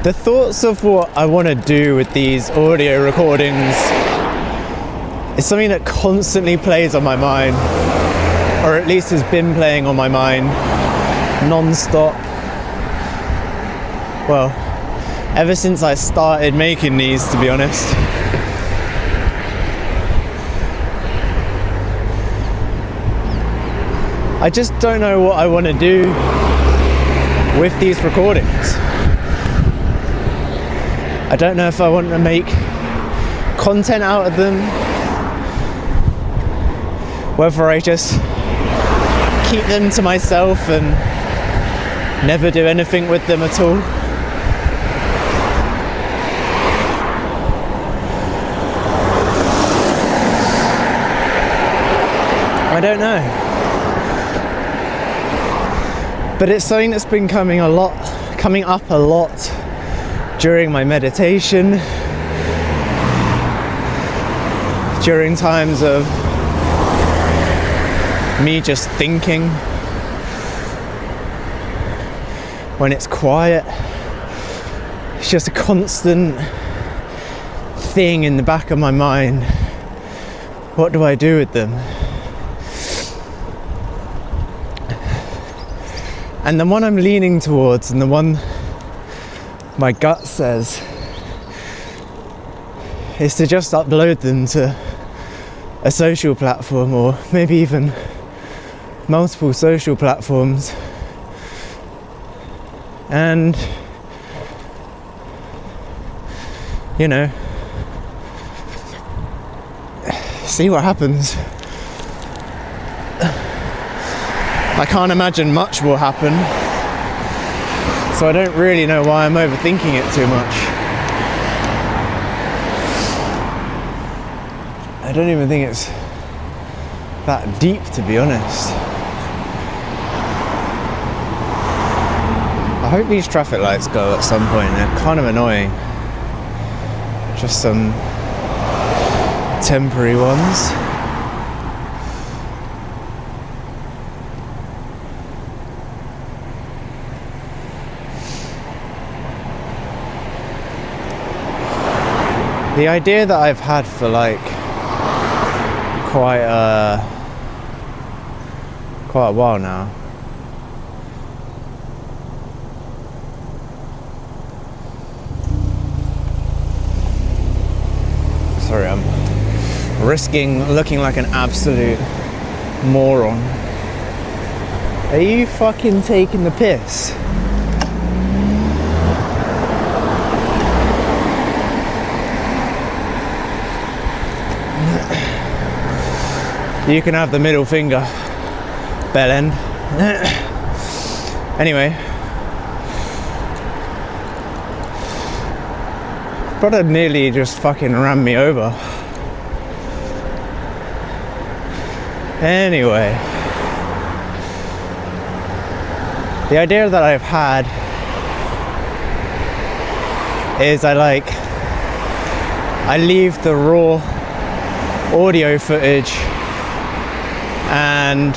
The thoughts of what I want to do with these audio recordings is something that constantly plays on my mind, or at least has been playing on my mind non-stop. Well, ever since I started making these, to be honest. I just don't know what I want to do with these recordings. I don't know if I want to make content out of them, whether I just keep them to myself and never do anything with them at all. I don't know. But it's something that's been coming up a lot during my meditation, during times of me just thinking, when it's quiet. It's just a constant thing in the back of my mind. What do I do with them? And the one I'm leaning towards, and the one my gut says, is to just upload them to a social platform, or maybe even multiple social platforms, and see what happens. I can't imagine much will happen, so I don't really know why I'm overthinking it too much. I don't even think it's that deep, to be honest. I hope these traffic lights go at some point. They're kind of annoying. Just some temporary ones. The idea that I've had for quite a while now, sorry, I'm risking looking like an absolute moron. Are you fucking taking the piss? You can have the middle finger, bell end. Anyway, brother nearly just fucking ran me over. Anyway, the idea that I've had is I leave the raw audio footage and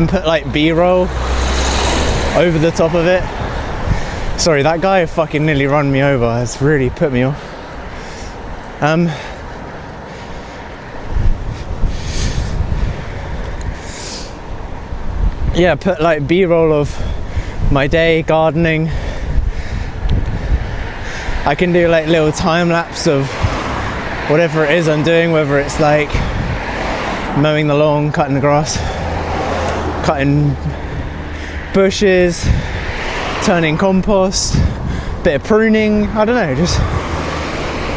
put B-roll over the top of it. Sorry, that guy fucking nearly run me over. It's really put me off. Yeah, put B-roll of my day gardening. I can do little time lapse of whatever it is I'm doing, whether it's mowing the lawn, cutting the grass, cutting bushes, turning compost, bit of pruning, I don't know,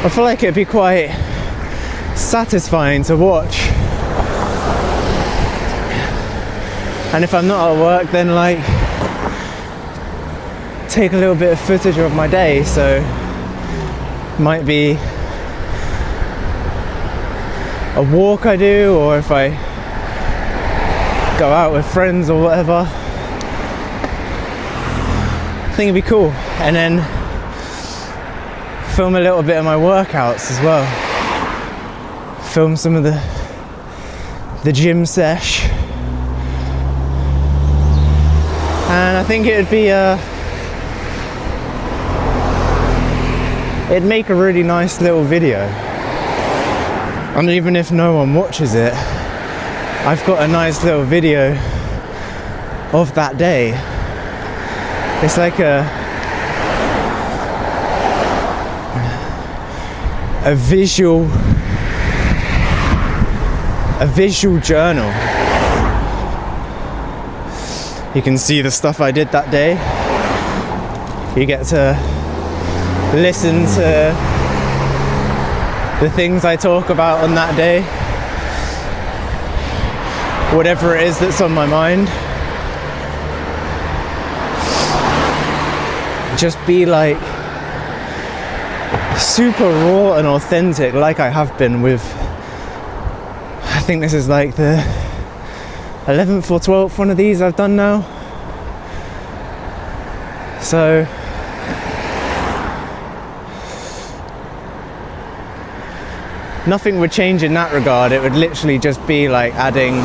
I feel like it'd be quite satisfying to watch. And if I'm not at work, then take a little bit of footage of my day, so might be a walk I do, or if I go out with friends or whatever. I think it'd be cool. And then film a little bit of my workouts as well. Film some of the gym sesh. And I think it would be it'd make a really nice little video. And even if no one watches it, I've got a nice little video of that day. It's like a visual journal. You can see the stuff I did that day. You get to listen to the things I talk about on that day, whatever it is that's on my mind. Just be like super raw and authentic, like I have been with, I think this is like the 11th or 12th one of these I've done now. So nothing would change in that regard. It would literally just be like adding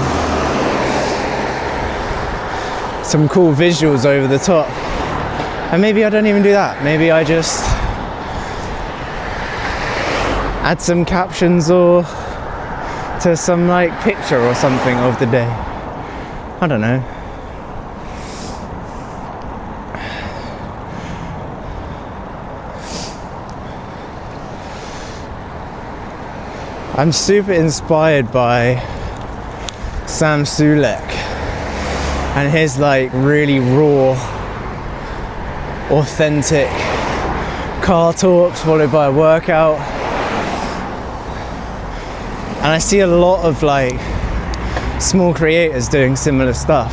some cool visuals over the top. And maybe I don't even do that. Maybe I just add some captions or to some like picture or something of the day. I don't know. I'm super inspired by Sam Sulek and his like really raw, authentic car talks followed by a workout. And I see a lot of like small creators doing similar stuff.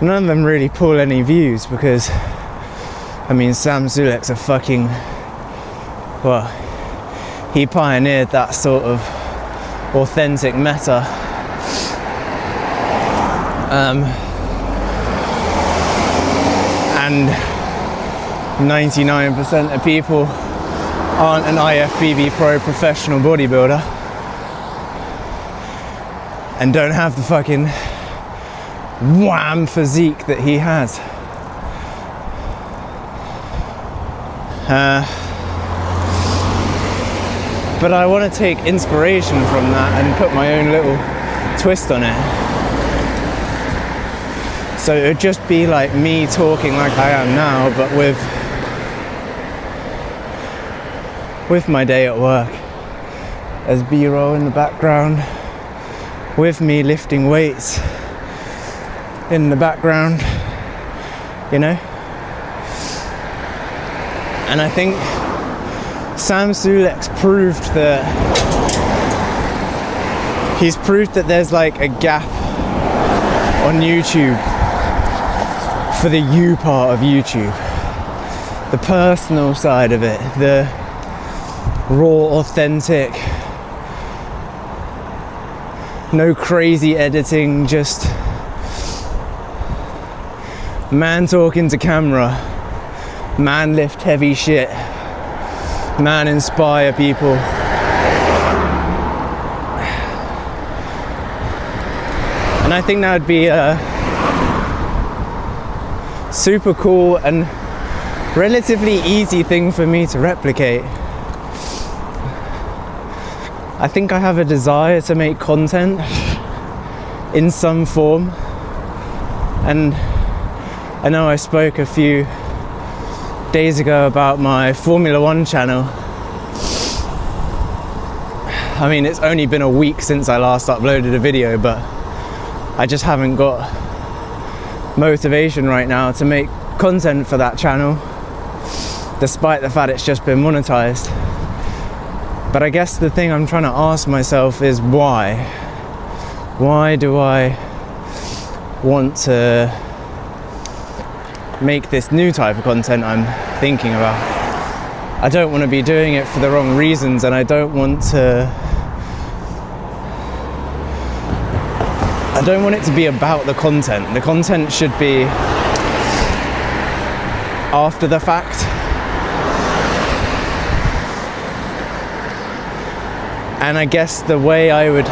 None of them really pull any views because, I mean, Sam Sulek's a fucking, well, he pioneered that sort of authentic meta. And 99% of people aren't an IFBB pro professional bodybuilder and don't have the fucking wham physique that he has. But I want to take inspiration from that and put my own little twist on it. So it would just be like me talking like I am now, but with my day at work as B-roll in the background, with me lifting weights in the background, you know? And I think Sam Sulek's proved that there's like a gap on YouTube for the you part of YouTube, the personal side of it, the raw, authentic, no crazy editing, just man talking to camera, man lift heavy shit, man inspire people. And I think that would be a super cool and relatively easy thing for me to replicate. I think I have a desire to make content in some form, and I know I spoke a few days ago about my Formula 1 channel. I mean, it's only been a week since I last uploaded a video, but I just haven't got motivation right now to make content for that channel, despite the fact it's just been monetized. But I guess the thing I'm trying to ask myself is why? Why do I want to make this new type of content I'm thinking about? I don't want to be doing it for the wrong reasons, and I don't want it to be about the content. The content should be after the fact. And I guess the way I would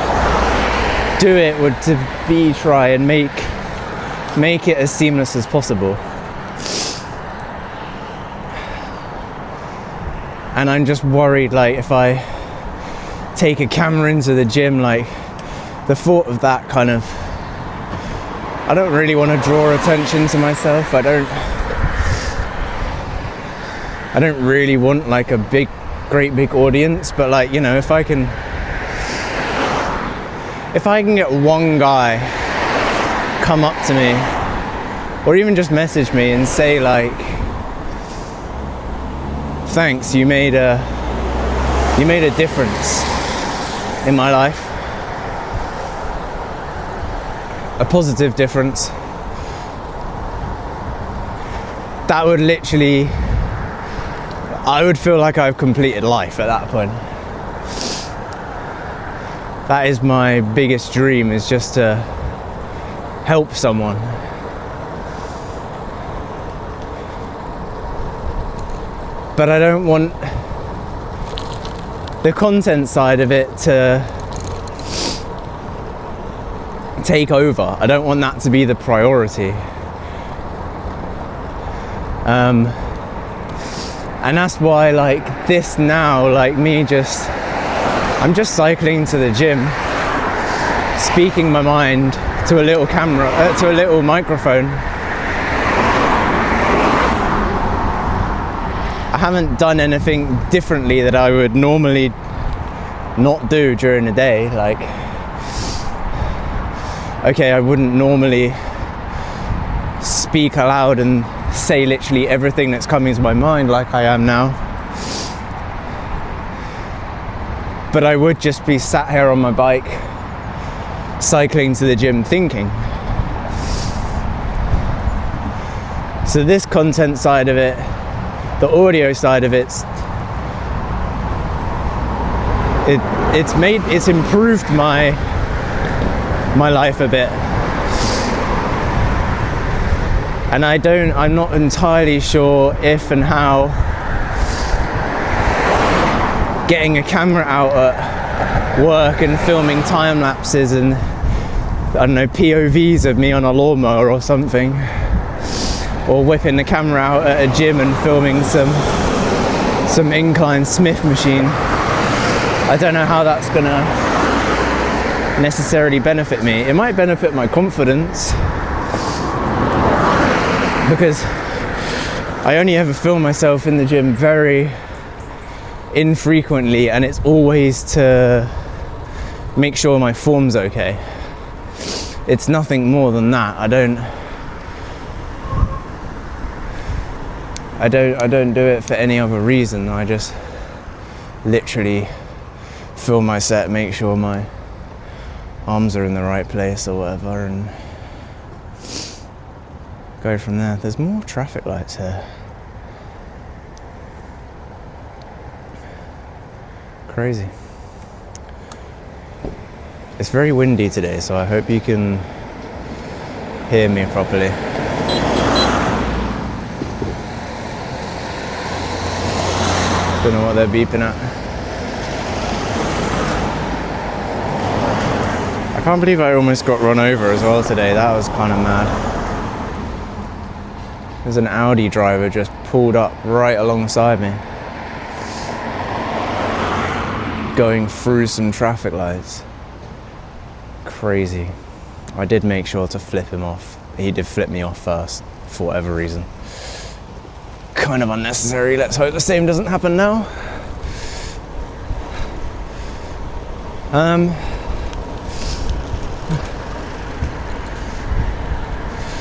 do it would to be try and make it as seamless as possible. And I'm just worried, like, if I take a camera into the gym, like, the thought of that kind of, I don't really want to draw attention to myself. I don't really want like a great big audience, but like, you know, if I can get one guy come up to me or even just message me and say like, thanks, you made a difference in my life, a positive difference, that would literally, I would feel like I've completed life at that point. That is my biggest dream, is just to help someone. But I don't want the content side of it to take over. I don't want that to be the priority. And that's why, like, this now, like me I'm just cycling to the gym, speaking my mind to a little camera, to a little microphone. I haven't done anything differently that I would normally not do during the day. Like, okay, I wouldn't normally speak aloud and say literally everything that's coming to my mind like I am now. But I would just be sat here on my bike, cycling to the gym, thinking. So this content side of it, the audio side of it's improved my life a bit. And I'm not entirely sure if and how getting a camera out at work and filming time lapses and, I don't know, POVs of me on a lawnmower or something, or whipping the camera out at a gym and filming some incline Smith machine. I don't know how that's gonna necessarily benefit me. It might benefit my confidence, because I only ever film myself in the gym very infrequently, and it's always to make sure my form's okay. It's nothing more than that. I don't do it for any other reason. I just literally film my set, make sure my arms are in the right place or whatever, and go from there. There's more traffic lights here. Crazy. It's very windy today, so I hope you can hear me properly. Don't know what they're beeping at. I can't believe I almost got run over as well today. That was kind of mad. There's an Audi driver just pulled up right alongside me, going through some traffic lights. Crazy. I did make sure to flip him off. He did flip me off first, for whatever reason. Kind of unnecessary. Let's hope the same doesn't happen now.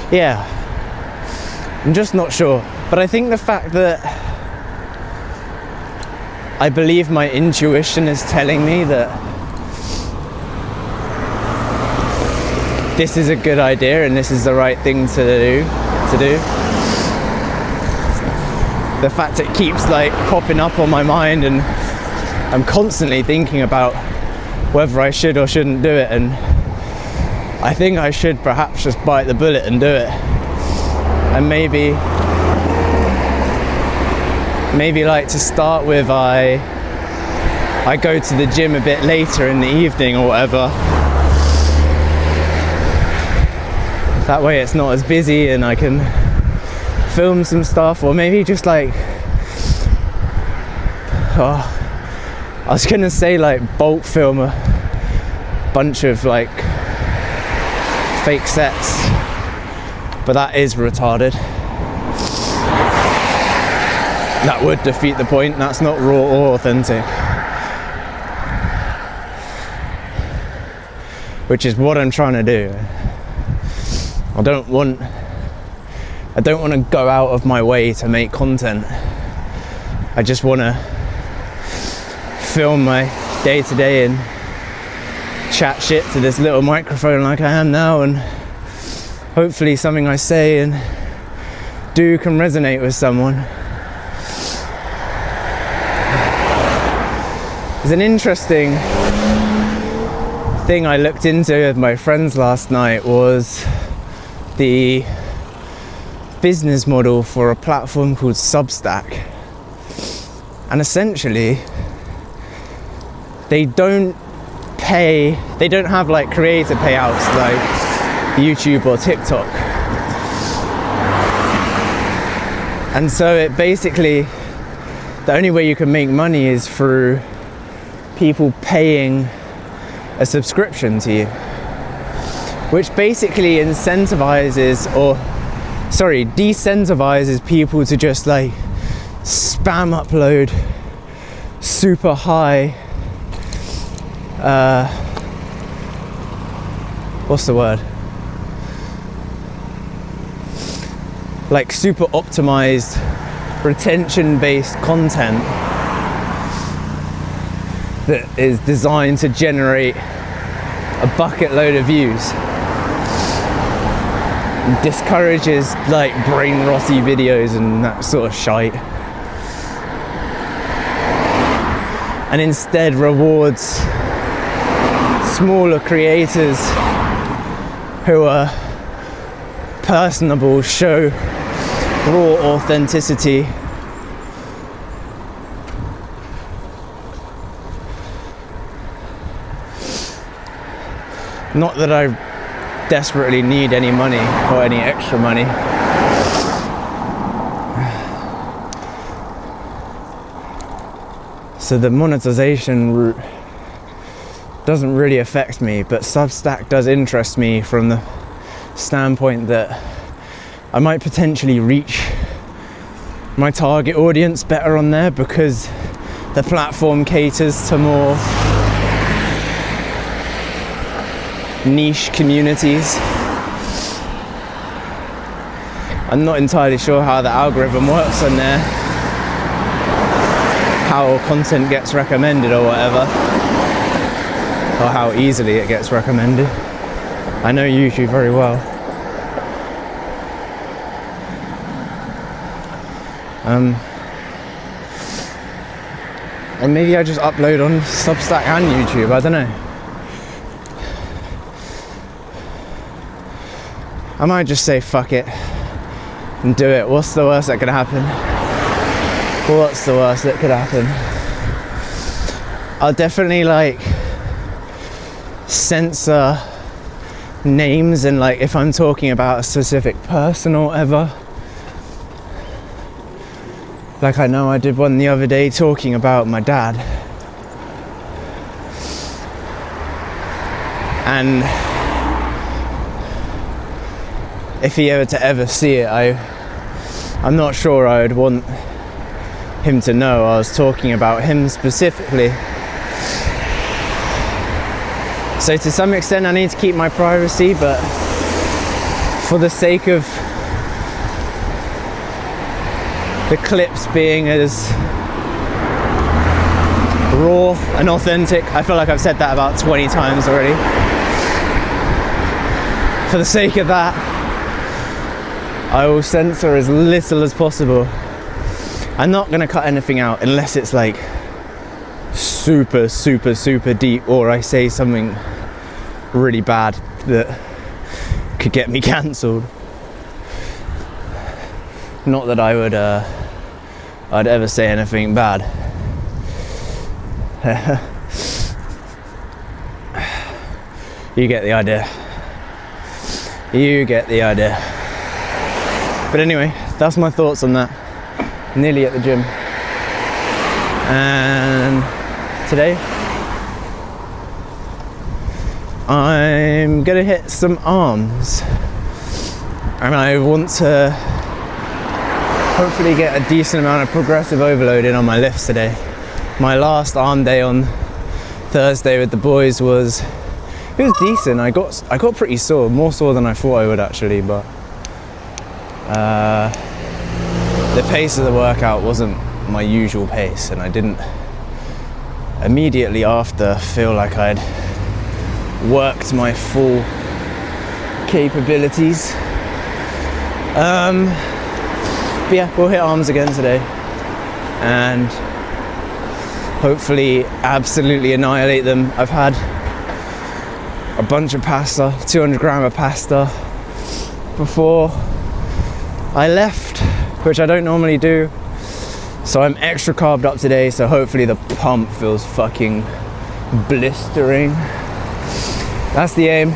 Yeah, I'm just not sure. But I think the fact that I believe my intuition is telling me that this is a good idea and this is the right thing to do. The fact it keeps like popping up on my mind, and I'm constantly thinking about whether I should or shouldn't do it, and I think I should perhaps just bite the bullet and do it. And maybe like to start with, I go to the gym a bit later in the evening or whatever. That way it's not as busy and I can film some stuff, or maybe just like, I was gonna say like bulk film a bunch of like fake sets, but that is retarded. That would defeat the point. That's not raw or authentic, which is what I'm trying to do. I don't want to go out of my way to make content. I just want to film my day-to-day and chat shit to this little microphone like I am now, and hopefully something I say and do can resonate with someone. There's an interesting thing I looked into with my friends last night, was the business model for a platform called Substack. And essentially, they don't have like creator payouts like YouTube or TikTok. And so it basically, the only way you can make money is through people paying a subscription to you, which basically decentivizes people to just like spam upload super high what's the word, like super optimized retention based content that is designed to generate a bucket load of views. It discourages like brain rotty videos and that sort of shite, and instead rewards smaller creators who are personable, show raw authenticity. Not that I desperately need any money or any extra money. So the monetization route doesn't really affect me, but Substack does interest me from the standpoint that I might potentially reach my target audience better on there, because the platform caters to more niche communities. I'm not entirely sure how the algorithm works on there, how content gets recommended or whatever, or how easily it gets recommended. I know YouTube very well. And maybe I just upload on Substack and YouTube, I don't know. I might just say fuck it and do it. What's the worst that could happen? What's the worst that could happen? I'll definitely like censor names, and like if I'm talking about a specific person or whatever. Like I know I did one the other day talking about my dad. And if he ever to ever see it, I'm not sure I would want him to know I was talking about him specifically. So to some extent I need to keep my privacy, but for the sake of the clips being as raw and authentic, I feel like I've said that about 20 times already. For the sake of that, I will censor as little as possible. I'm not going to cut anything out unless it's like super, super, super deep, or I say something really bad that could get me cancelled. Not that I would I'd ever say anything bad. You get the idea. You get the idea. But anyway, that's my thoughts on that. Nearly at the gym. And today I'm gonna hit some arms, and I want to hopefully get a decent amount of progressive overload in on my lifts today. My last arm day on Thursday with the boys was decent. I got pretty sore, more sore than I thought I would actually, but the pace of the workout wasn't my usual pace, and I didn't immediately after feel like I'd worked my full capabilities. But yeah, we'll hit arms again today and hopefully absolutely annihilate them. I've had a bunch of pasta, 200 gram of pasta before I left, which I don't normally do. So I'm extra carbed up today, so hopefully the pump feels fucking blistering. That's the aim.